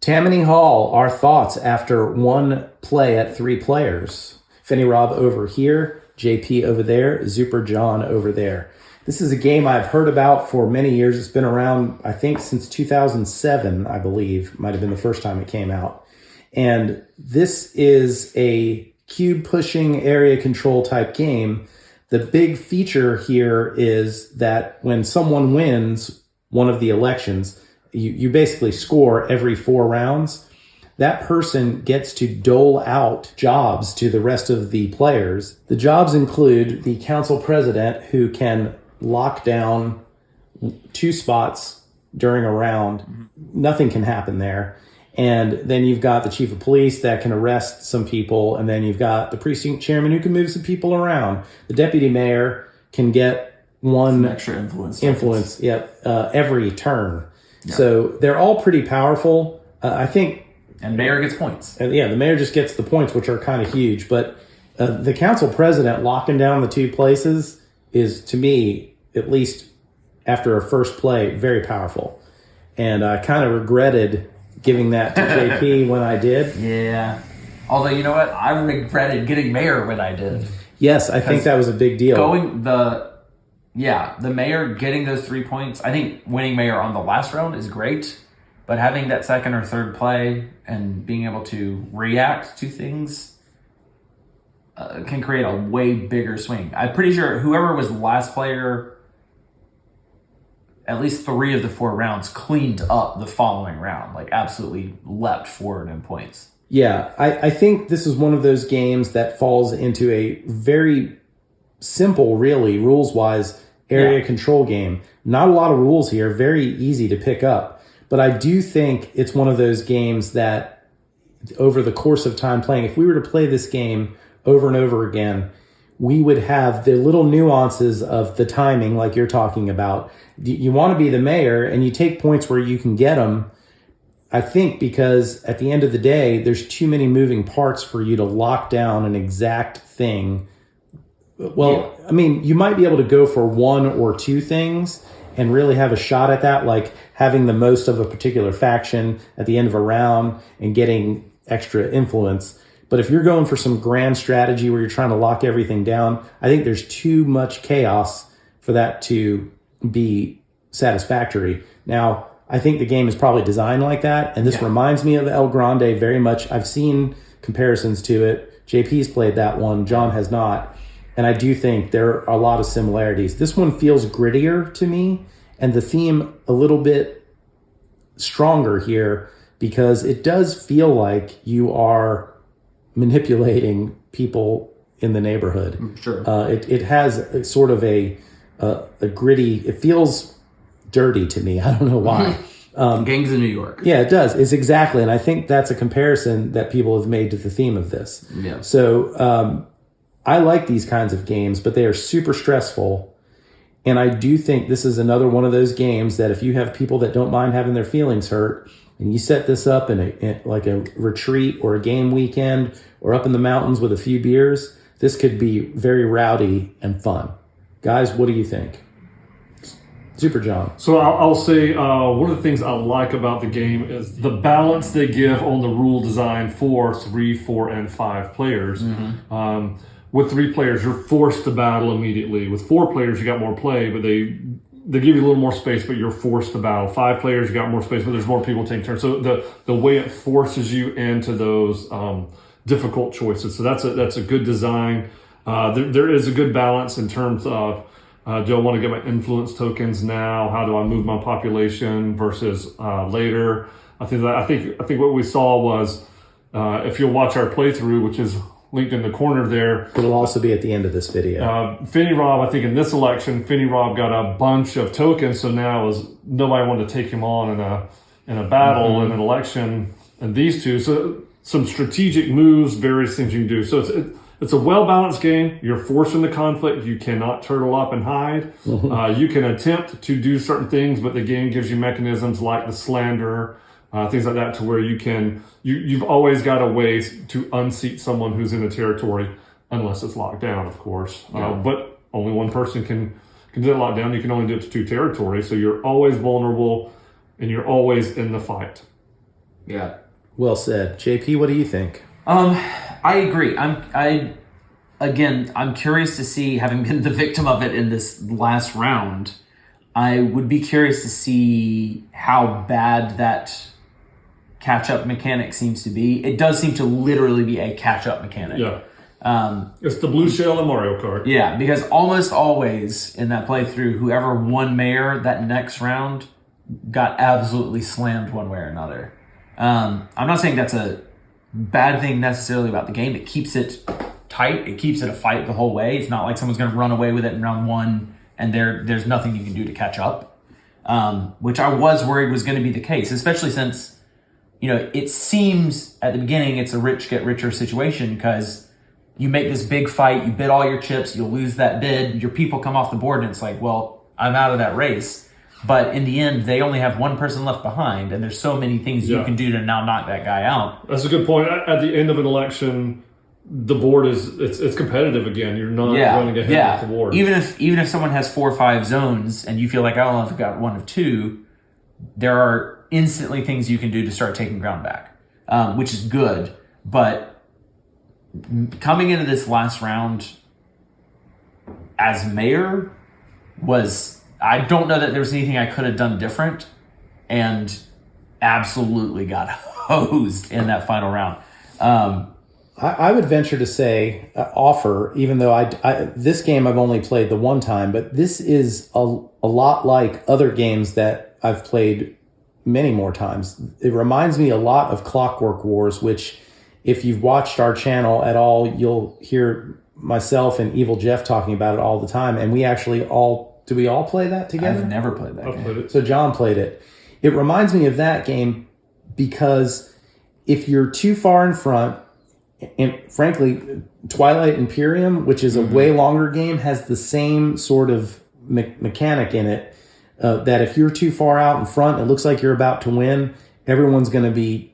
Tammany Hall, our thoughts after one play at 3 players. Finney Rob over here, JP over there, Zuper John over there. This is a game I've heard about for many years. It's been around, I think, since 2007, I believe. Might have been the first time it came out. And this is a cube pushing area control type game. The big feature here is that when someone wins one of the elections, you basically score every 4 rounds. That person gets to dole out jobs to the rest of the players. The jobs include the council president, who can lock down 2 spots during a round. Mm-hmm. Nothing can happen there. And then you've got the chief of police that can arrest some people. And then you've got the precinct chairman who can move some people around. The deputy mayor can get some extra influence. Every turn. Yeah. So they're all pretty powerful. I think. And mayor gets points. The mayor just gets the points, which are kind of huge. But the council president locking down the 2 places is, to me, at least after a first play, very powerful. And I kind of regretted giving that to JP when I did. Yeah. Although, you know what? I regretted getting mayor when I did. Yes, I think that was a big deal. The mayor getting those 3 points. I think winning mayor on the last round is great, but having that second or third play and being able to react to things can create a way bigger swing. I'm pretty sure whoever was last player, at least 3 of the 4 rounds cleaned up the following round, like absolutely leapt forward in points. Yeah, I think this is one of those games that falls into a very simple, really, rules-wise, area control game. Not a lot of rules here, very easy to pick up. But I do think it's one of those games that over the course of time playing, if we were to play this game over and over again, we would have the little nuances of the timing like you're talking about. You want to be the mayor and you take points where you can get them, I think, because at the end of the day, there's too many moving parts for you to lock down an exact thing. Well, yeah. I mean, you might be able to go for 1 or 2 things and really have a shot at that, like having the most of a particular faction at the end of a round and getting extra influence. But if you're going for some grand strategy where you're trying to lock everything down, I think there's too much chaos for that to be satisfactory. Now, I think the game is probably designed like that, and this reminds me of El Grande very much. I've seen comparisons to it. JP's played that one. John has not. And I do think there are a lot of similarities. This one feels grittier to me, and the theme a little bit stronger here, because it does feel like you are manipulating people in the neighborhood. Sure. It has sort of a gritty, it feels dirty to me. I don't know why. Gangs in New York. Yeah, it does. It's exactly. And I think that's a comparison that people have made to the theme of this. Yeah. So I like these kinds of games, but they are super stressful. And I do think this is another one of those games that if you have people that don't mind having their feelings hurt, and you set this up in like a retreat or a game weekend or up in the mountains with a few beers, this could be very rowdy and fun. Guys, what do you think? Super John. So I'll say one of the things I like about the game is the balance they give on the rule design for 3, 4, and 5 players. Mm-hmm. With 3 players, you're forced to battle immediately. With 4 players, you got more play, but they give you a little more space, but you're forced to battle. 5 players, you got more space, but there's more people taking turns. So the way it forces you into those difficult choices. So that's a good design. There is a good balance in terms of do I want to get my influence tokens now? How do I move my population versus later? I think what we saw was if you'll watch our playthrough, which is linked in the corner there. It'll also be at the end of this video. Finney Rob, I think in this election, Finney Rob got a bunch of tokens, so now nobody wanted to take him on in a battle in an election. And these 2, so some strategic moves, various things you can do. So it's a well-balanced game. You're forcing the conflict. You cannot turtle up and hide. Mm-hmm. You can attempt to do certain things, but the game gives you mechanisms like the slander, things like that, to where you've always got a way to unseat someone who's in the territory, unless it's locked down, of course. Yeah. But only one person can do that lockdown. You can only do it to 2 territories, so you're always vulnerable and you're always in the fight. Yeah. Well said. JP, what do you think? I agree. I'm curious to see, having been the victim of it in this last round, I would be curious to see how bad that catch-up mechanic seems to be. It does seem to literally be a catch-up mechanic. Yeah. It's the blue shell in Mario Kart. Yeah, because almost always in that playthrough, whoever won Mayor that next round got absolutely slammed one way or another. I'm not saying that's a bad thing necessarily about the game. It keeps it tight. It keeps it a fight the whole way. It's not like someone's going to run away with it in round one and there's nothing you can do to catch up, which I was worried was going to be the case, especially since, it seems at the beginning it's a rich get richer situation because you make this big fight, you bid all your chips, you'll lose that bid, your people come off the board and it's like, well, I'm out of that race. But in the end, they only have one person left behind, and there's so many things you can do to now knock that guy out. That's a good point. At the end of an election, the board it's competitive again. You're not running ahead with the board. Even if someone has 4 or 5 zones, and you feel like I only have got 1 of 2, there are instantly things you can do to start taking ground back, which is good. But coming into this last round as mayor I don't know that there was anything I could have done different, and absolutely got hosed in that final round. I would venture to say, offer, even though this game I've only played the one time, but this is a lot like other games that I've played many more times. It reminds me a lot of Clockwork Wars, which if you've watched our channel at all, you'll hear myself and Evil Jeff talking about it all the time. And we actually do we all play that together? I've never played that game. Played it. So John played it. It reminds me of that game because if you're too far in front, and frankly, Twilight Imperium, which is a way longer game, has the same sort of mechanic in it, that if you're too far out in front, it looks like you're about to win, everyone's going to be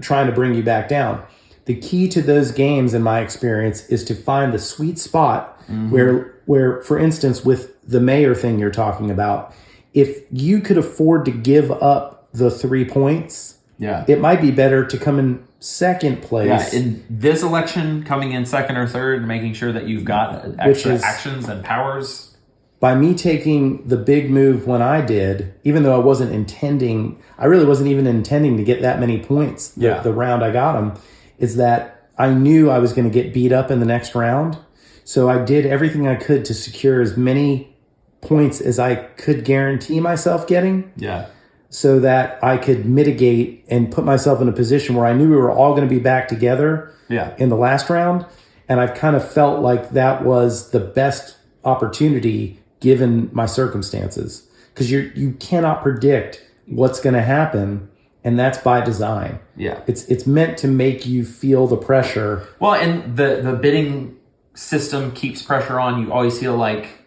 trying to bring you back down. The key to those games, in my experience, is to find the sweet spot where, for instance, with the mayor thing you're talking about, if you could afford to give up the 3 points, it might be better to come in second place. Yeah, in this election, coming in second or third, making sure that you've got extra actions and powers. By me taking the big move when I did, even though I really wasn't even intending to get that many points the round I got them, is that I knew I was going to get beat up in the next round. So I did everything I could to secure as many points as I could guarantee myself getting. Yeah. So that I could mitigate and put myself in a position where I knew we were all going to be back together in the last round. And I've kind of felt like that was the best opportunity given my circumstances. Because you cannot predict what's going to happen, and that's by design. Yeah. It's meant to make you feel the pressure. Well, and the bidding system keeps pressure on. You always feel like,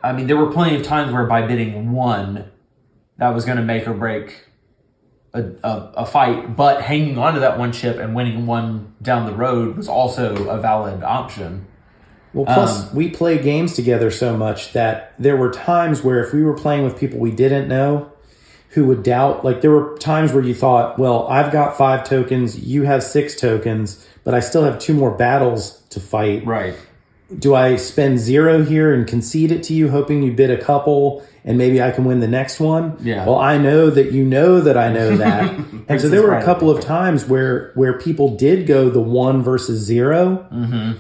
there were plenty of times where by bidding 1, that was going to make or break a fight, but hanging on to that 1 chip and winning 1 down the road was also a valid option. Well, plus we play games together so much that there were times where if we were playing with people we didn't know who would doubt, like there were times where you thought, well, I've got 5 tokens, you have 6 tokens, but I still have 2 more battles to fight. Right. Do I spend 0 here and concede it to you, hoping you bid a couple and maybe I can win the next one? Yeah. Well, I know that you know that I know that. And so there were a couple of times where people did go the 1 versus 0,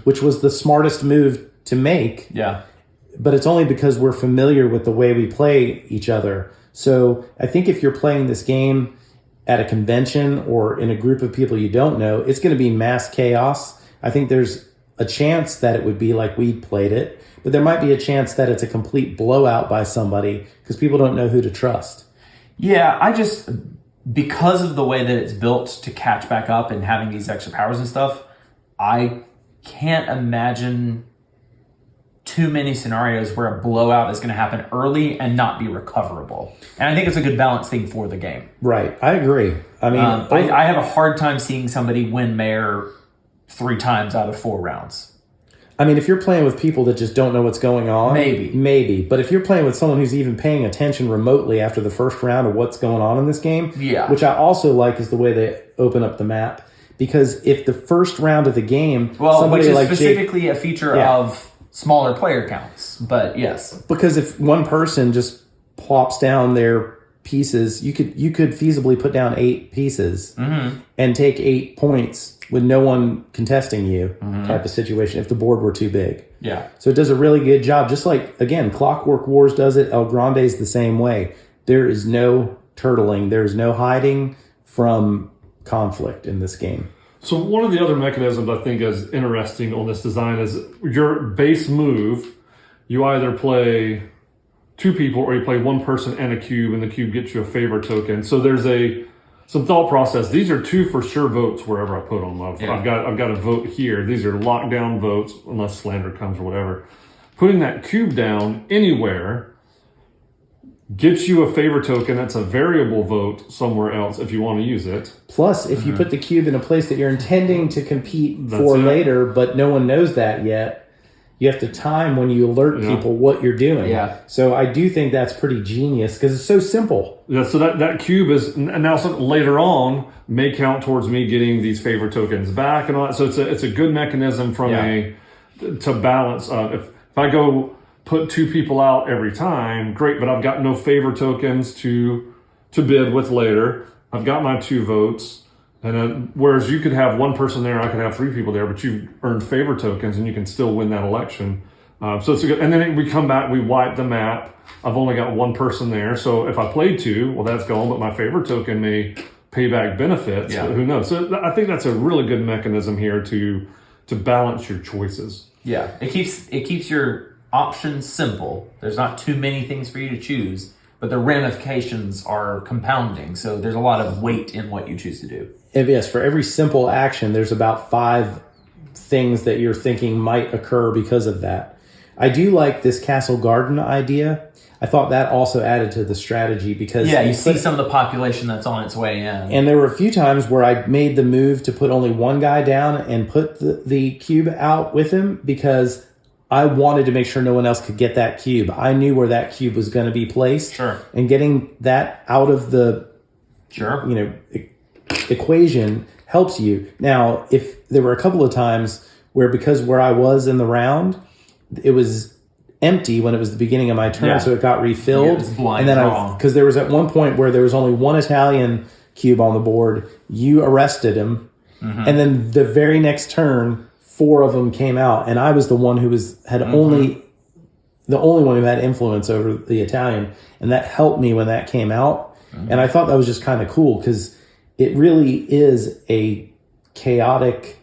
which was the smartest move to make. Yeah. But it's only because we're familiar with the way we play each other. So I think if you're playing this game at a convention or in a group of people you don't know, it's going to be mass chaos. I think there's a chance that it would be like we played it, but there might be a chance that it's a complete blowout by somebody because people don't know who to trust. Yeah, because of the way that it's built to catch back up and having these extra powers and stuff, I can't imagine too many scenarios where a blowout is going to happen early and not be recoverable. And I think it's a good balance thing for the game. Right. I agree. I have a hard time seeing somebody win mayor 3 times out of 4 rounds. I mean, if you're playing with people that just don't know what's going on, maybe. But if you're playing with someone who's even paying attention remotely after the first round of what's going on in this game, which I also like is the way they open up the map. Because if the first round of the game, which is specifically a feature of smaller player counts, but yes, because if one person just plops down their pieces, you could feasibly put down 8 pieces and take 8 points with no one contesting you, type of situation if the board were too big. Yeah. So it does a really good job. Just like, again, Clockwork Wars does it. El Grande's the same way. There is no turtling. There's no hiding from conflict in this game. So one of the other mechanisms I think is interesting on this design is your base move. You either play 2 people or you play 1 person and a cube, and the cube gets you a favor token. So there's some thought process. These are 2 for sure votes wherever I put them. I've got a vote here. These are lockdown votes unless slander comes or whatever. Putting that cube down anywhere gets you a favor token. That's a variable vote somewhere else if you want to use it. Plus, if you put the cube in a place that you're intending to compete for later, but no one knows that yet, you have to time when you alert people what you're doing. Yeah. So I do think that's pretty genius because it's so simple. Yeah. So that cube is now later on may count towards me getting these favor tokens back and all that. So it's a good mechanism to balance. If I go put 2 people out every time, great, but I've got no favor tokens to bid with later. I've got my 2 votes. And then, whereas you could have 1 person there, I could have 3 people there, but you've earned favor tokens and you can still win that election. So it's a good, and then we come back, we wipe the map. I've only got 1 person there. So if I played 2, well, that's gone, but my favor token may pay back benefits. Yeah. Who knows? So I think that's a really good mechanism here to balance your choices. Yeah. It keeps your options simple. There's not too many things for you to choose, but the ramifications are compounding. So there's a lot of weight in what you choose to do. Yes, for every simple action, there's about 5 things that you're thinking might occur because of that. I do like this castle garden idea. I thought that also added to the strategy because... Yeah, you see some of the population that's on its way in. And there were a few times where I made the move to put only 1 guy down and put the cube out with him because I wanted to make sure no one else could get that cube. I knew where that cube was going to be placed. Sure. And getting that out of the... equation helps you. Now, if there were a couple of times because where I was in the round, it was empty when it was the beginning of my turn, so it got refilled. Yeah, it's blind and then draw. because there was at one point where there was only 1 Italian cube on the board, you arrested him, and then the very next turn, 4 of them came out, and I was the one who had only the only one who had influence over the Italian, and that helped me when that came out. And I thought that was just kind of cool because it really is a chaotic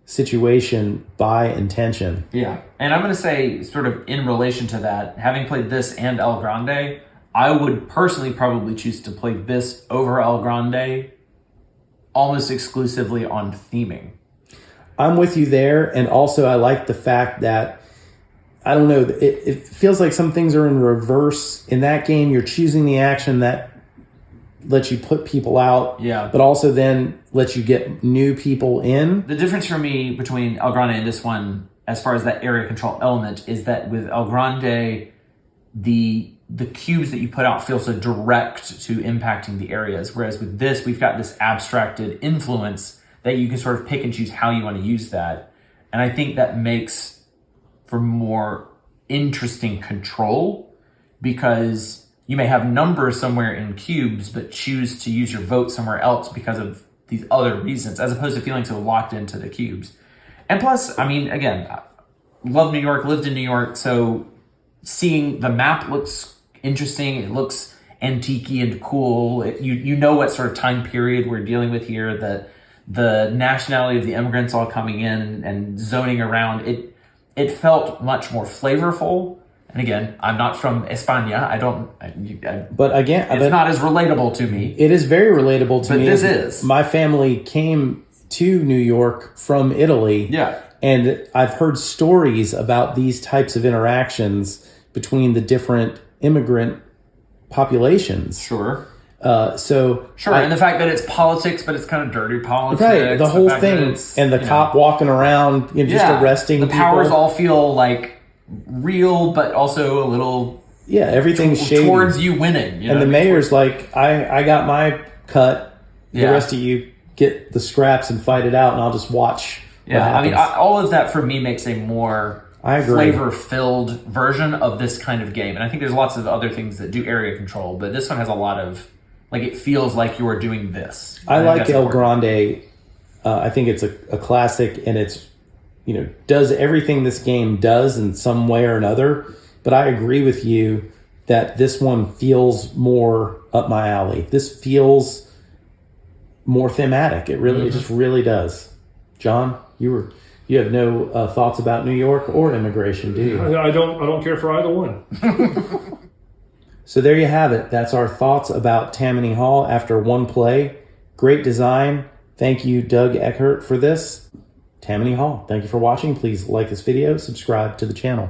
situation by intention. Yeah. And I'm going to say, sort of in relation to that, having played this and El Grande, I would personally probably choose to play this over El Grande almost exclusively on theming. I'm with you there. And also I like the fact that, I don't know, it feels like some things are in reverse. In that game, you're choosing the action that lets you put people out, but also then lets you get new people in. The difference for me between El Grande and this one, as far as that area control element, is that with El Grande, the cubes that you put out feel so direct to impacting the areas, whereas with this, we've got this abstracted influence that you can sort of pick and choose how you want to use that. And I think that makes for more interesting control, because you may have numbers somewhere in cubes, but choose to use your vote somewhere else because of these other reasons, as opposed to feeling so locked into the cubes. And plus, I mean, again, love New York, lived in New York, so seeing the map looks interesting. It looks antique-y and cool. You know what sort of time period we're dealing with here, the nationality of the immigrants all coming in and zoning around. It felt much more flavorful. And again, I'm not from España. But again, it's not as relatable to me. It is very relatable to me. But this is. My family came to New York from Italy. Yeah. And I've heard stories about these types of interactions between the different immigrant populations. Sure. So Sure, and the fact that it's politics, but it's kind of dirty politics. right, the whole fact that thing, it's, and the cop walking around, just arresting the people. powers all feel like real, but also a little everything's shady towards you winning. You know and the what I mean? mayor's like, I got my cut. The rest of you get the scraps and fight it out, and I'll just watch. Yeah, I mean, all of that for me makes a more flavor-filled version of this kind of game. And I think there's lots of other things that do area control, but this one has a lot of, like, it feels like you are doing this. I like El Grande. I think it's a classic, and it's, does everything this game does in some way or another. But I agree with you that this one feels more up my alley. This feels more thematic. It really, it just really does. John, you have no thoughts about New York or immigration, do you? I don't care for either one. So there you have it. That's our thoughts about Tammany Hall after one play. Great design. Thank you, Doug Eckert, for this. Tammany Hall. Thank you for watching. Please like this video, subscribe to the channel.